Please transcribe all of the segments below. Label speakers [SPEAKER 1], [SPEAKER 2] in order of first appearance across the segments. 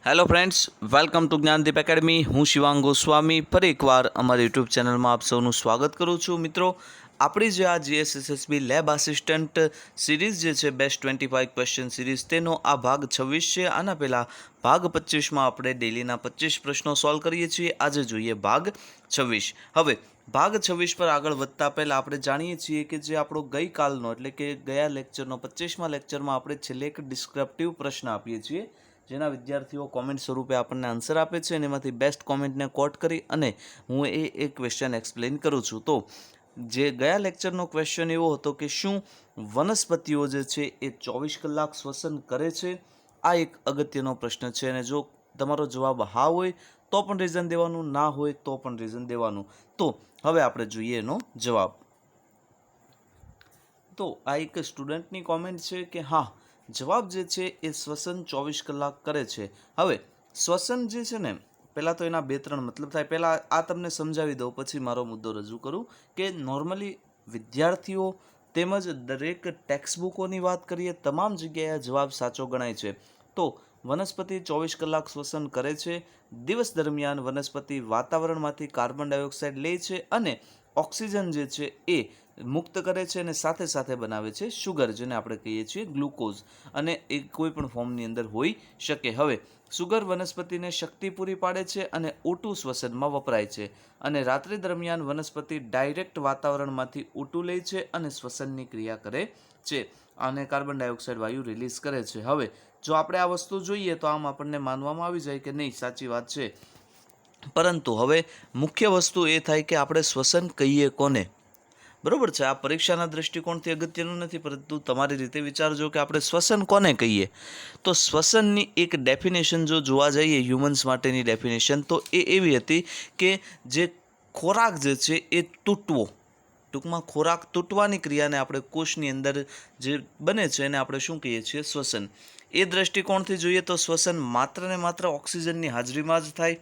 [SPEAKER 1] Hello friends, welcome to Gyandeep academy. હું શિવાંગ ગોસ્વામી ફરી એકવાર અમારી યુટ્યુબ ચેનલમાં આપ સૌનું સ્વાગત કરું છું. મિત્રો, આપણી જે આ જીએસએસએસબી લેબ આસિસ્ટન્ટ સિરીઝ જે છે બેસ્ટ 25 ક્વેશ્ચન સિરીઝ, તેનો આ ભાગ 26 છે. આના પહેલાં ભાગ 25માં આપણે ડેલીના 25 પ્રશ્નો સોલ્વ કરીએ છીએ. આજે જોઈએ ભાગ 26. હવે ભાગ 26 પર આગળ વધતા પહેલાં આપણે જાણીએ છીએ કે જે આપણો ગઈકાલનો એટલે કે ગયા લેક્ચરનો 25મા લેક્ચરમાં આપણે છેલ્લે એક ડિસ્ક્રિપ્ટિવ પ્રશ્ન આપીએ છીએ, જેના વિદ્યાર્થીઓ કોમેન્ટ સ્વરૂપે આપણને આન્સર આપે છે અને એમાંથી બેસ્ટ કોમેન્ટને કોટ કરી અને હું એ ક્વેશ્ચન એક્સપ્લેન કરું છું. તો જે ગયા લેક્ચરનો ક્વેશ્ચન એવો હતો કે શું વનસ્પતિઓ જે છે એ 24 કલાક શ્વસન કરે છે? આ એક અગત્યનો પ્રશ્ન છે અને જો તમારો જવાબ હા હોય તો પણ રીઝન દેવાનું, ના હોય તો પણ રીઝન દેવાનું. તો હવે આપણે જોઈએ એનો જવાબ. તો આ એક સ્ટુડન્ટની કોમેન્ટ છે કે હા, જવાબ જે છે એ શ્વસન 24 કલાક કરે છે. હવે શ્વસન જે છે ને, પહેલાં તો એના 2-3 મતલબ થાય. પહેલાં આ તમને સમજાવી દઉં, પછી મારો મુદ્દો રજૂ કરું કે નોર્મલી વિદ્યાર્થીઓ તેમજ દરેક ટેક્સ્ટબુકોની વાત કરીએ, તમામ જગ્યાએ જવાબ સાચો ગણાય છે. તો વનસ્પતિ 24 કલાક શ્વસન કરે છે. દિવસ દરમિયાન વનસ્પતિ વાતાવરણમાંથી કાર્બન ડાયોક્સાઇડ લે છે અને ઓક્સિજન જે છે એ મુક્ત કરે છે અને સાથે સાથે બનાવે છે શુગર, જેને આપણે કહીએ છીએ ગ્લુકોઝ, અને એ કોઈ પણ ફોર્મની અંદર હોઈ શકે. હવે શુગર વનસ્પતિને શક્તિ પૂરી પાડે છે અને O2 શ્વસનમાં વપરાય છે, અને રાત્રિ દરમિયાન વનસ્પતિ ડાયરેક્ટ વાતાવરણમાંથી O2 લે છે અને શ્વસનની ક્રિયા કરે છે અને કાર્બન ડાયોક્સાઇડ વાયુ રિલીઝ કરે છે. હવે જો આપણે આ વસ્તુ જોઈએ તો આમ આપણને માનવામાં આવી જાય કે નહીં, સાચી વાત છે. પરંતુ હવે મુખ્ય વસ્તુ એ થાય કે આપણે શ્વસન કહીએ કોને? બરોબર છે, આ પરીક્ષાના દ્રષ્ટિકોણથી અગત્યનું નથી, પરંતુ તમારી રીતે વિચારજો કે આપણે શ્વસન કોને કહીએ. તો શ્વસનની એક ડેફિનેશન જો જોવા જઈએ, હ્યુમન્સ માટેની ડેફિનેશન, તો એ એવી હતી કે જે ખોરાક જે છે એ તૂટવો, ટૂંકમાં ખોરાક તૂટવાની ક્રિયાને આપણે કોષની અંદર જે બને છે એને આપણે શું કહીએ છીએ? શ્વસન. એ દ્રષ્ટિકોણથી જોઈએ તો શ્વસન માત્ર ને માત્ર ઓક્સિજનની હાજરીમાં જ થાય.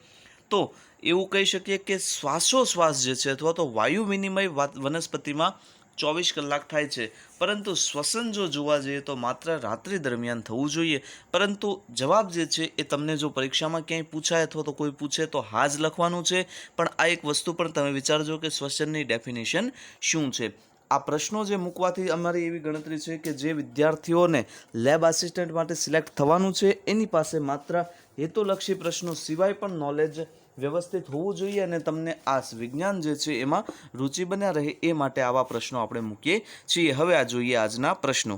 [SPEAKER 1] તો એવું કહી શકીએ કે શ્વાસોશ્વાસ જે છે અથવા તો વાયુ વિનિમય વનસ્પતિમાં 24 કલાક થાય છે, પરંતુ શ્વસન જો જોવા જઈએ તો માત્ર રાત્રિ દરમિયાન થવું જોઈએ. પરંતુ જવાબ જે છે એ તમને જો પરીક્ષામાં ક્યાંય પૂછાય અથવા તો કોઈ પૂછે તો હા જ લખવાનું છે. પણ આ એક વસ્તુ પણ તમે વિચારજો કે શ્વસનની ડેફિનેશન શું છે. આ પ્રશ્નો જે મૂકવાથી અમારી એવી ગણતરી છે કે જે વિદ્યાર્થીઓને લેબ આસિસ્ટન્ટ માટે સિલેક્ટ થવાનું છે એની પાસે માત્ર હેતુલક્ષી પ્રશ્નો સિવાય પણ નોલેજ વ્યવસ્થિત હોવું જોઈએ, અને તમને આ વિજ્ઞાન જે છે એમાં રુચિ બન્યા રહે એ માટે આવા પ્રશ્નો આપણે મૂકીએ છીએ. હવે આ જોઈએ આજના પ્રશ્નો.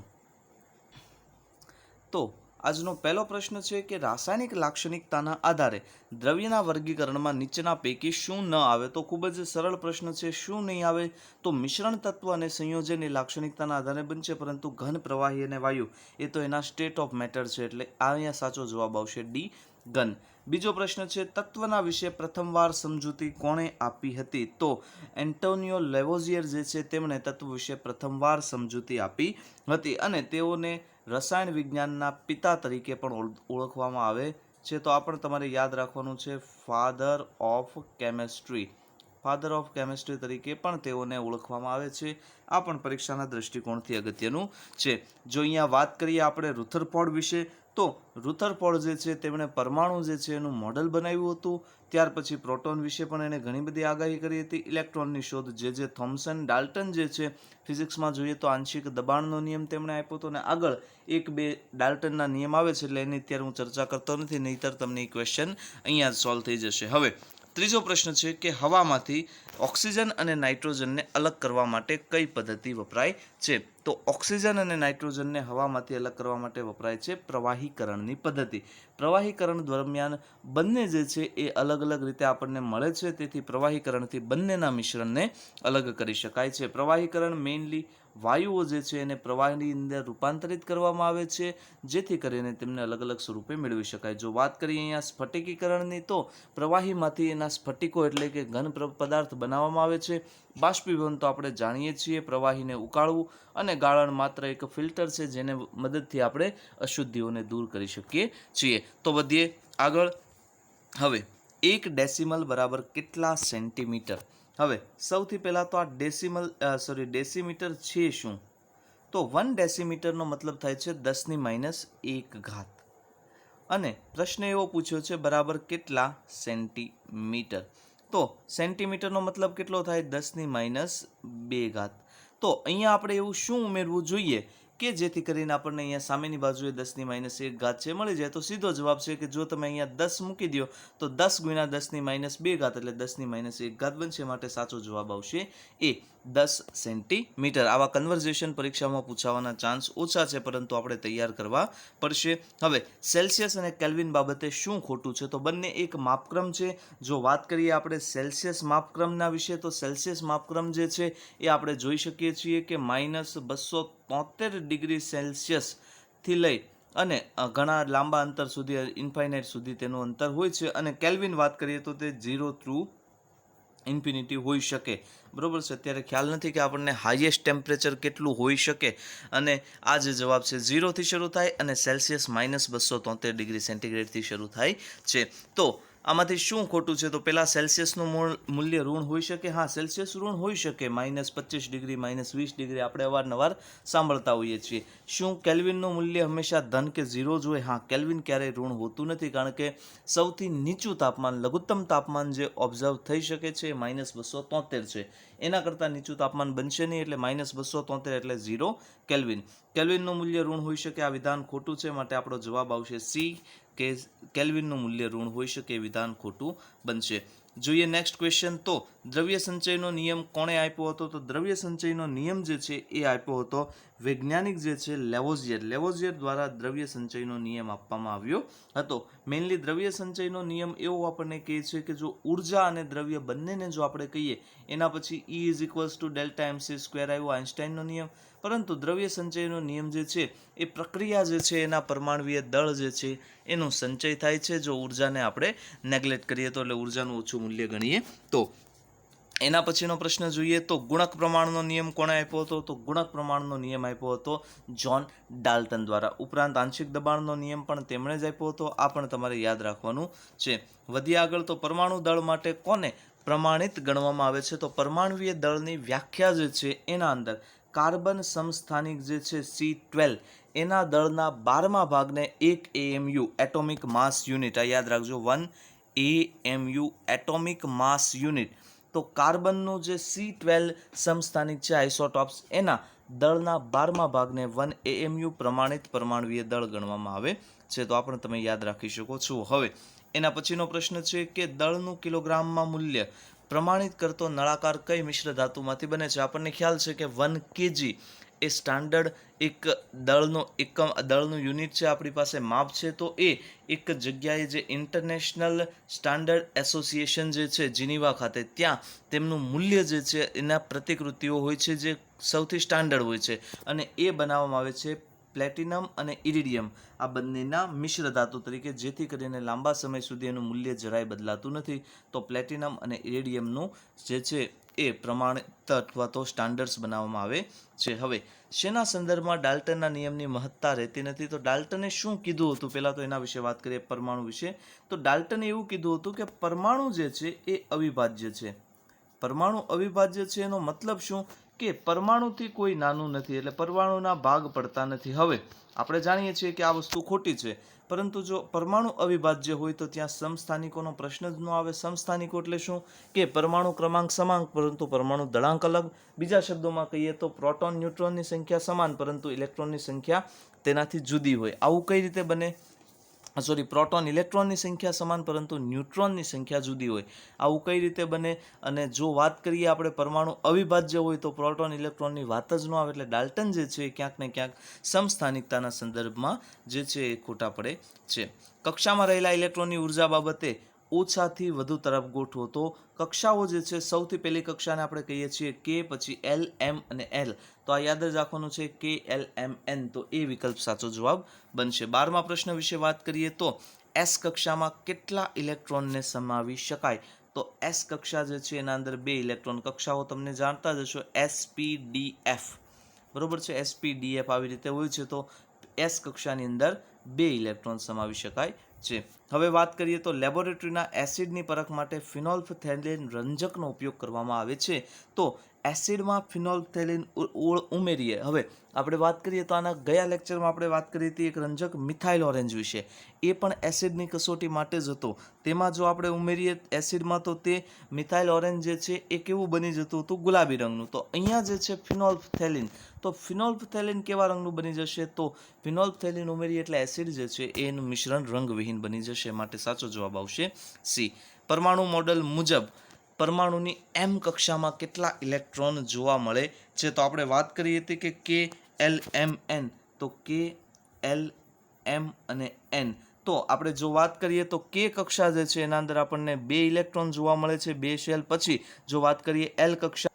[SPEAKER 1] તો આજનો પહેલો પ્રશ્ન છે કે રાસાયણિક લાક્ષણિકતાના આધારે દ્રવ્યના વર્ગીકરણમાં નીચેના પૈકી શું ન આવે? તો ખૂબ જ સરળ પ્રશ્ન છે. શું નહીં આવે? તો મિશ્રણ તત્વ અને સંયોજનની લાક્ષણિકતાના આધારે બનશે, પરંતુ ઘન, પ્રવાહી અને વાયુ એ તો એના સ્ટેટ ઓફ મેટર છે, એટલે અહીંયા સાચો જવાબ આવશે ડી, ઘન. બીજો પ્રશ્ન છે, તત્વના વિશે પ્રથમવાર સમજૂતી કોણે આપી હતી? તો એન્ટોનિયો લેવોઝિયર જે છે તેમણે તત્વ વિશે પ્રથમવાર સમજૂતી આપી હતી, અને તેઓને રસાયણ વિજ્ઞાનના પિતા તરીકે પણ ઓળખવામાં આવે છે. તો આ પણ તમારે યાદ રાખવાનું છે, father of chemistry. Father of chemistry તરીકે પણ તેઓને ઓળખવામાં આવે છે. આ પણ પરીક્ષાના દ્રષ્ટિકોણથી અગત્યનું છે. જો અહીંયા વાત કરીએ આપણે રુથરફોર્ડ વિશે, તો રુથરફોર્ડ જે છે તેમણે પરમાણુ જે છે એનું મોડલ બનાવ્યું હતું. ત્યાર પછી પ્રોટોન વિશે પણ એણે ઘણી બધી આગાહી કરી હતી. ઇલેક્ટ્રોનની શોધ જે થોમ્સન, ડાલ્ટન જે છે, ફિઝિક્સમાં જોઈએ તો આંશિક દબાણનો નિયમ તેમણે આપ્યો હતો, અને આગળ 1-2 ડાલ્ટનના નિયમ આવે છે, એટલે એની અત્યારે હું ચર્ચા કરતો નથી, નહીંતર તમને એ ક્વેશ્ચન અહીંયા જ સોલ્વ થઈ જશે. હવે ત્રીજો પ્રશ્ન છે કે હવામાંથી ઓક્સિજન અને નાઇટ્રોજનને અલગ કરવા માટે કઈ પદ્ધતિ વપરાય છે? તો ઓક્સિજન અને નાઇટ્રોજનને હવામાંથી અલગ કરવા માટે વપરાય છે પ્રવાહીકરણની પદ્ધતિ. પ્રવાહીકરણ દરમિયાન બંને જે છે એ અલગ અલગ રીતે આપણને મળે છે, તેથી પ્રવાહીકરણથી બંનેના મિશ્રણને અલગ કરી શકાય છે. પ્રવાહીકરણ મેઇનલી વાયુઓ જે છે એને પ્રવાહની અંદર રૂપાંતરિત કરવામાં આવે છે, જેથી કરીને તેમને અલગ અલગ સ્વરૂપે મેળવી શકાય. જો વાત કરીએ અહીંયા સ્ફટિકીકરણની, તો પ્રવાહીમાંથી એના સ્ફટિકો એટલે કે ઘન પદાર્થ બનાવવામાં આવે છે. બાષ્પીભવન તો આપણે જાણીએ છીએ, પ્રવાહીને ઉકાળવું, અને ગાળણ માત્ર એક ફિલ્ટર છે જેને મદદથી આપણે અશુદ્ધિઓને દૂર કરી શકીએ છીએ. તો વધીએ આગળ. હવે 1 ડેસિમલ બરાબર કેટલા સેન્ટીમીટર? હવે સૌથી પહેલાં તો આ ડેસીમીટર છે શું? તો 1 ડેસીમીટરનો મતલબ થાય છે 10⁻1 ઘાત. અને પ્રશ્ન એવો પૂછ્યો છે બરાબર કેટલા સેન્ટીમીટર. તો સેન્ટીમીટરનો મતલબ કેટલો થાય? 10⁻². તો અહીંયા આપણે એવું શું ઉમેરવું જોઈએ કે જેથી કરીને આપણને અહીંયા સામેની બાજુએ 10⁻1 છે મળી જાય. તો સીધો જવાબ છે કે જો તમે અહીંયા 10 મૂકી દો તો 10 × 10⁻2 એટલે 10⁻1 બનશે. માટે સાચો જવાબ આવશે એ 10 સેન્ટીમીટર. આવા કન્વર્ઝેશન પરીક્ષામાં પૂછાવાના ચાન્સ ઓછા છે, પરંતુ આપણે તૈયાર કરવા પડશે. હવે સેલ્સિયસ અને કેલ્વિન બાબતે શું ખોટું છે? તો બંને એક માપક્રમ છે. જો વાત કરીએ આપણે સેલ્સિયસ માપક્રમના વિશે, તો સેલ્સિયસ માપક્રમ જે છે એ આપણે જોઈ શકીએ છીએ કે -273 થી લઈ અને ઘણા લાંબા અંતર સુધી, ઇન્ફાઇનાઇટ સુધી તેનું અંતર હોય છે. અને કેલ્વિન વાત કરીએ તો તે 0 થ્રુ ઇન્ફિનિટી હોઈ શકે. બરોબર છે. અત્યારે ખ્યાલ નથી કે આપણને હાઈએસ્ટ ટેમ્પરેચર કેટલું હોઈ શકે, અને આ જે જવાબ છે 0થી શરૂ થાય અને સેલ્સિયસ -273°C શરૂ થાય છે. તો આમાંથી શું ખોટું છે? તો પહેલાં સેલ્સિયસનું મૂલ્ય ઋણ હોઈ શકે. હા, સેલ્સિયસ ઋણ હોઈ શકે, -25°, -20°, આપણે અવારનવાર સાંભળતા હોઈએ છીએ. શું કેલ્વિનનું મૂલ્ય હંમેશા ધન કે 0 જ હોય? હા, કેલ્વિન ક્યારેય ઋણ હોતું નથી, કારણ કે સૌથી નીચું તાપમાન, લઘુત્તમ તાપમાન જે ઓબ્ઝર્વ થઈ શકે છે એ -273 છે. એના કરતાં નીચું તાપમાન બનશે નહીં, એટલે -273 એટલે 0 કેલ્વિન. કેલ્વિનનું મૂલ્ય ઋણ હોઈ શકે, આ વિધાન ખોટું છે. માટે આપણો જવાબ આવશે સી, કે કેલ્વિનનું મૂલ્ય ઋણ હોઈ શકે. એ વિધાન ખોટું બનશે. જોઈએ નેક્સ્ટ ક્વેશ્ચન. તો દ્રવ્ય સંચયનો નિયમ કોણે આપ્યો હતો? તો દ્રવ્ય સંચયનો નિયમ જે છે એ આપ્યો હતો વૈજ્ઞાનિક જે છે લેવોઝિયર. લેવોઝિયર દ્વારા દ્રવ્ય સંચયનો નિયમ આપવામાં આવ્યો હતો. મેઇનલી દ્રવ્ય સંચયનો નિયમ એવો આપણને કહે છે કે જો ઉર્જા અને દ્રવ્ય બંનેને જો આપણે કહીએ, એના પછી E = Δ mc² આવ્યો, આઇન્સ્ટાઈનનો નિયમ. પરંતુ દ્રવ્ય સંચયનો નિયમ જે છે એ પ્રક્રિયા જે છે એના પરમાણુય દળ જે છે એનો સંચય થાય છે. જો ઉર્જાને આપણે નેગ્લેક્ટ કરીએ તો, એટલે ઉર્જાનું ઓછું મૂલ્ય ગણીએ તો. એના પછીનો પ્રશ્ન જોઈએ તો ગુણક પ્રમાણનો નિયમ કોણે આપ્યો હતો? તો ગુણક પ્રમાણનો નિયમ આપ્યો હતો જ્હોન ડાલ્ટન દ્વારા. ઉપરાંત આંશિક દબાણનો નિયમ પણ તેમણે જ આપ્યો હતો. આ પણ તમારે યાદ રાખવાનું છે. વધીએ આગળ. તો પરમાણુ દળ માટે કોને પ્રમાણિત ગણવામાં આવે છે? તો પરમાણુય દળની વ્યાખ્યા જે છે એના અંદર કાર્બન સમસ્થાનિક જે છે C12, એના દળના 12મા ભાગને 1 AMU એટોમિક માસ યુનિટ, આ યાદ રાખજો, 1 AMU એટોમિક માસ યુનિટ. તો કાર્બનનું જે C12 સમસ્થાનિક છે આઇસોટોપ્સ, એના દળના 12મા ભાગને 1 AMU પ્રમાણિત પરમાણુય દળ ગણવામાં આવે છે. તો આ પણ તમે યાદ રાખી શકો છો. હવે એના પછીનો પ્રશ્ન છે કે દળનું કિલોગ્રામમાં મૂલ્ય પ્રમાણિત કરતો નળાકાર કઈ મિશ્ર ધાતુમાંથી બને છે? આપણને ખ્યાલ છે કે 1 kg એ સ્ટાન્ડર્ડ એક દળનું યુનિટ છે, આપણી પાસે માપ છે. તો એ એક જગ્યાએ જે ઇન્ટરનેશનલ સ્ટાન્ડર્ડ એસોસિએશન જે છે જીનીવા ખાતે, ત્યાં તેમનું મૂલ્ય જે છે એના પ્રતિકૃતિઓ હોય છે જે સૌથી સ્ટાન્ડર્ડ હોય છે, અને એ બનાવવામાં આવે છે પ્લેટિનમ અને ઇરિડિયમ આ બંનેના મિશ્ર ધાતુ તરીકે, જેથી કરીને લાંબા સમય સુધી એનું મૂલ્ય જરાય બદલાતું નથી. તો પ્લેટિનમ અને ઇરિડિયમનું જે છે એ પ્રમાણિત અથવા તો સ્ટાન્ડર્ડ્સ બનાવવામાં આવે છે. હવે શેના સંદર્ભમાં ડાલ્ટનના નિયમની મહત્તા રહેતી નથી? તો ડાલ્ટને શું કીધું હતું? પહેલાં તો એના વિશે વાત કરીએ, પરમાણુ વિશે. તો ડાલ્ટને એવું કીધું હતું કે પરમાણુ જે છે એ અવિભાજ્ય છે. પરમાણુ અવિભાજ્ય છે એનો મતલબ શું? કે પરમાણુથી કોઈ નાનું નથી, એટલે પરમાણુના ભાગ પડતા નથી. હવે આપણે જાણીએ છીએ કે આ વસ્તુ ખોટી છે, પરંતુ જો પરમાણુ અવિભાજ્ય હોય તો ત્યાં સમસ્થાનિકોનો પ્રશ્ન જ ન આવે. સમસ્થાનિકો એટલે શું? કે પરમાણુ ક્રમાંક સમાન પરંતુ પરમાણુ દળાંક અલગ. બીજા શબ્દોમાં કહીએ તો પ્રોટોન ન્યુટ્રોનની સંખ્યા સમાન પરંતુ ઇલેક્ટ્રોનની સંખ્યા તેનાથી જુદી હોય. આવું કઈ રીતે બને? પ્રોટોન ઇલેક્ટ્રોનની સંખ્યા સમાન પરંતુ ન્યુટ્રોનની સંખ્યા જુદી હોય. આવું કઈ રીતે બને? અને જો વાત કરીએ આપણે પરમાણુ અવિભાજ્ય હોય તો પ્રોટોન ઇલેક્ટ્રોનની વાત જ ન આવે. એટલે ડાલ્ટન જે છે એ ક્યાંક ને ક્યાંક સમસ્થાનિકતાના સંદર્ભમાં જે છે એ ખોટા પડે છે. કક્ષામાં રહેલા ઇલેક્ટ્રોનની ઉર્જા બાબતે ઓછાથી વધુ તરફ ગોઠવો. તો કક્ષાઓ જે છે, સૌથી પહેલી કક્ષાને આપણે કહીએ છીએ K, પછી L, M અને L. તો આ યાદ જ રાખવાનું છે, K, L, M, N. તો એ વિકલ્પ સાચો જવાબ બનશે. 12મા પ્રશ્ન વિશે વાત કરીએ તો S કક્ષામાં કેટલા ઇલેક્ટ્રોનને સમાવી શકાય? તો S કક્ષા જે છે એના અંદર 2 ઇલેક્ટ્રોન. કક્ષાઓ તમને જાણતા જ હશો, SPDF. બરોબર છે, SPDF આવી રીતે હોય છે. તો S કક્ષાની અંદર 2 ઇલેક્ટ્રોન સમાવી શકાય છે. હવે વાત કરીએ તો લેબોરેટરીના એસિડની પરખ માટે ફિનોલ્ફથેલિન રંજકનો ઉપયોગ કરવામાં આવે છે. તો એસિડમાં ફિનોલ્ફથેલિન ઉમેરીએ. હવે આપણે વાત કરીએ તો આના ગયા લેક્ચરમાં આપણે વાત કરી હતી એક રંજક મિથાઇલ ઓરેન્જ વિશે. એ પણ એસિડની કસોટી માટે જ હતો. તેમાં જો આપણે ઉમેરીએ એસિડમાં તો તે મિથાઇલ ઓરેન્જ જે છે એ કેવું બની જતું હતું? ગુલાબી રંગનું. તો અહીંયા જે છે ફિનોલ્ફથેલિન, તો ફિનોલ્ફથેલિન કેવા રંગનું બની જશે? તો ફિનોલ્ફથેલિન ઉમેરીએ એટલે એસિડ જે છે એનું મિશ્રણ રંગવિહીન બની જશે. માટે સાચો જવાબ આવશે સી. પરમાણુ મોડેલ મુજબ પરમાણુની એમ કક્ષામાં કેટલા ઇલેક્ટ્રોન જોવા મળે છે? તો આપણે વાત કરી હતી કે કે એલ એમ એન, તો કે એલ એમ અને એન. તો આપણે જો વાત કરીએ તો કે કક્ષા જે છે એના અંદર આપણને 2 ઇલેક્ટ્રોન જોવા મળે છે, 2 શેલ. પછી જો વાત કરીએ એલ કક્ષા,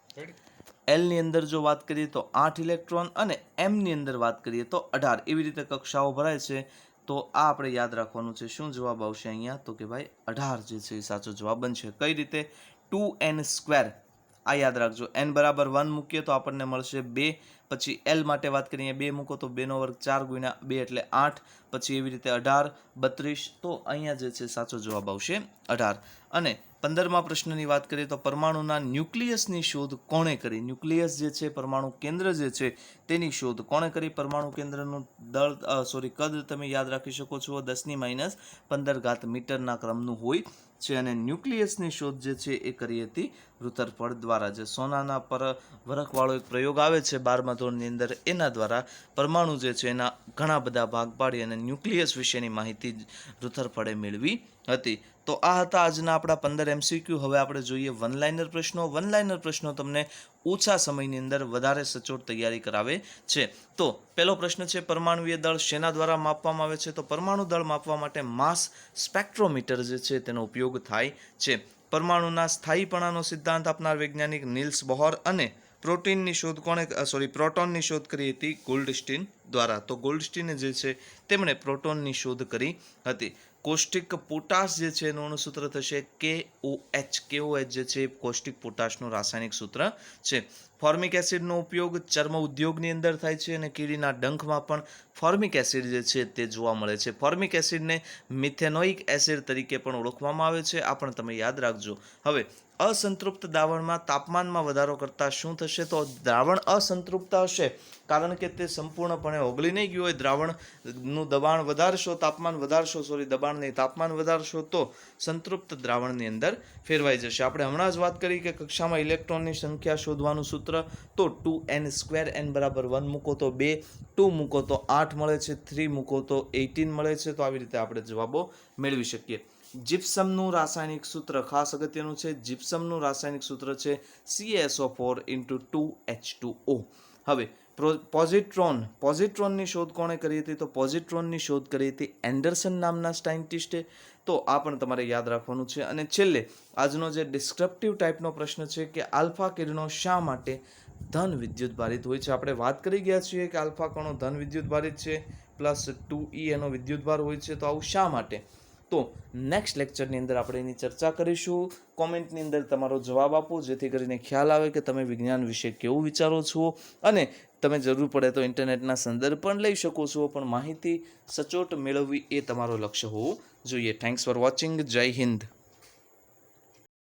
[SPEAKER 1] એલની અંદર જો વાત કરીએ તો 8 ઇલેક્ટ્રોન અને એમની અંદર વાત કરીએ તો 18. એવી રીતે કક્ષાઓ ભરાય છે. તો આ આપણે યાદ રાખવાનું છે. શું જવાબ આવશે અહીંયા? તો કે ભાઈ 18 જે છે એ સાચો જવાબ બનશે. કઈ રીતે? 2n². આ યાદ રાખજો. n બરાબર 1 મૂકીએ તો આપણને મળશે 2. પછી એલ માટે વાત કરીએ 2 મૂકો તો 2 નો વર્ગ 4 ગુણ્યા 2 એટલે 8. પછી એવી રીતે 18, 32. તો અહીંયા જે છે સાચો જવાબ આવશે 18. અને 15મા પ્રશ્નની વાત કરીએ તો પરમાણુના ન્યુક્લિયસની શોધ કોણે કરી? ન્યુક્લિયસ જે છે પરમાણુ કેન્દ્ર જે છે તેની શોધ કોણે કરી? પરમાણુ કેન્દ્રનું કદ તમે યાદ રાખી શકો છો 10⁻15 મીટરના ક્રમનું હોય છે. અને ન્યુક્લિયસની શોધ જે છે એ કરી હતી રુથરફોર્ડ દ્વારા. જે સોનાના પર વરખવાળો એક પ્રયોગ આવે છે 12મા ધોરણની અંદર, એના દ્વારા પરમાણુ જે છે એના ઘણા બધા ભાગ પાડી અને ન્યુક્લિયસ વિશેની માહિતી રુથરફોર્ડે મેળવી હતી. તો આ હતા આજના આપણા 15 MCQ. હવે આપણે જોઈએ વન લાઇનર પ્રશ્નો. વન લાઇનર પ્રશ્નો તમને ઓછા સમયની અંદર વધારે સચોટ તૈયારી કરાવે છે. તો પહેલો પ્રશ્ન છે પરમાણુય દળ શેના દ્વારા માપવામાં આવે છે? તો પરમાણુ દળ માપવા માટે માસ સ્પેક્ટ્રોમીટર જે છે તેનો ઉપયોગ થાય છે. પરમાણુના સ્થાયીપણાનો સિદ્ધાંત આપનાર વૈજ્ઞાનિક નિલ્સ બોહર અને પ્રોટોનની શોધ કરી હતી ગોલ્ડસ્ટીન દ્વારા. તો ગોલ્ડસ્ટીને જે છે તેમણે પ્રોટોનની શોધ કરી હતી. કોષ્ટિક પોટાશ જે છે એનું અણુસૂત્ર થશે KOH. KOH જે છે કોષ્ટિક પોટાશનું રાસાયણિક સૂત્ર છે. ફોર્મિક એસિડનો ઉપયોગ ચર્મ ઉદ્યોગની અંદર થાય છે અને કીડીના ડંખમાં પણ ફોર્મિક એસિડ જે છે તે જોવા મળે છે. ફોર્મિક એસિડને મિથેનોઇક એસિડ તરીકે પણ ઓળખવામાં આવે છે. આ પણ તમે યાદ રાખજો. હવે અસંતૃપ્ત દ્રાવણમાં તાપમાનમાં વધારો કરતાં શું થશે? તો દ્રાવણ અસંતૃપ્ત હશે કારણ કે તે સંપૂર્ણપણે ઓગળી નહીં ગયું હોય. દ્રાવણનું દબાણ વધારશો, તાપમાન વધારશો તો સંતૃપ્ત દ્રાવણની અંદર ફેરવાઈ જશે. આપણે હમણાં જ વાત કરી કે કક્ષામાં ઇલેક્ટ્રોનની સંખ્યા શોધવાનું સૂત્ર, તો 2n². n બરાબર 1 મૂકો તો 2, 2 મૂકો તો 8 મળે છે, 3 મૂકો તો 18 મળે છે. તો આવી રીતે આપણે જવાબો મેળવી શકીએ. જીપ્સમનું રાસાયણિક સૂત્ર ખાસ અગત્યનું છે. જીપ્સમનું રાસાયણિક સૂત્ર છે CaSO4 × 2H2O. હવે પોઝિટ્રોનની શોધ કોણે કરી હતી? તો પોઝિટ્રોનની શોધ કરી હતી એન્ડરસન નામના સાયન્ટિસ્ટે. તો આ પણ તમારે યાદ રાખવાનું છે. અને છેલ્લે આજનો જે ડિસ્ક્રિપ્ટિવ ટાઈપનો પ્રશ્ન છે કે આલ્ફા કિરણો શા માટે ધન વિદ્યુત ભારિત હોય છે? આપણે વાત કરી ગયા છીએ કે આલ્ફા કણો ધન વિદ્યુત ભારિત છે, +2e એનો વિદ્યુતભાર હોય છે. તો આવું શા માટે? તો નેક્સ્ટ લેક્ચરની અંદર આપણે એની ચર્ચા કરીશું. કોમેન્ટની અંદર તમારો જવાબ આપો જેથી કરીને ખ્યાલ આવે કે તમે વિજ્ઞાન વિશે કેવું વિચારો છો. અને તમે જરૂર પડે તો ઇન્ટરનેટના સંદર્ભ પણ લઈ શકો છો, પણ માહિતી સચોટ મેળવવી એ તમારો લક્ષ્ય હોવું જોઈએ. Thanks for watching. જય હિન્દ.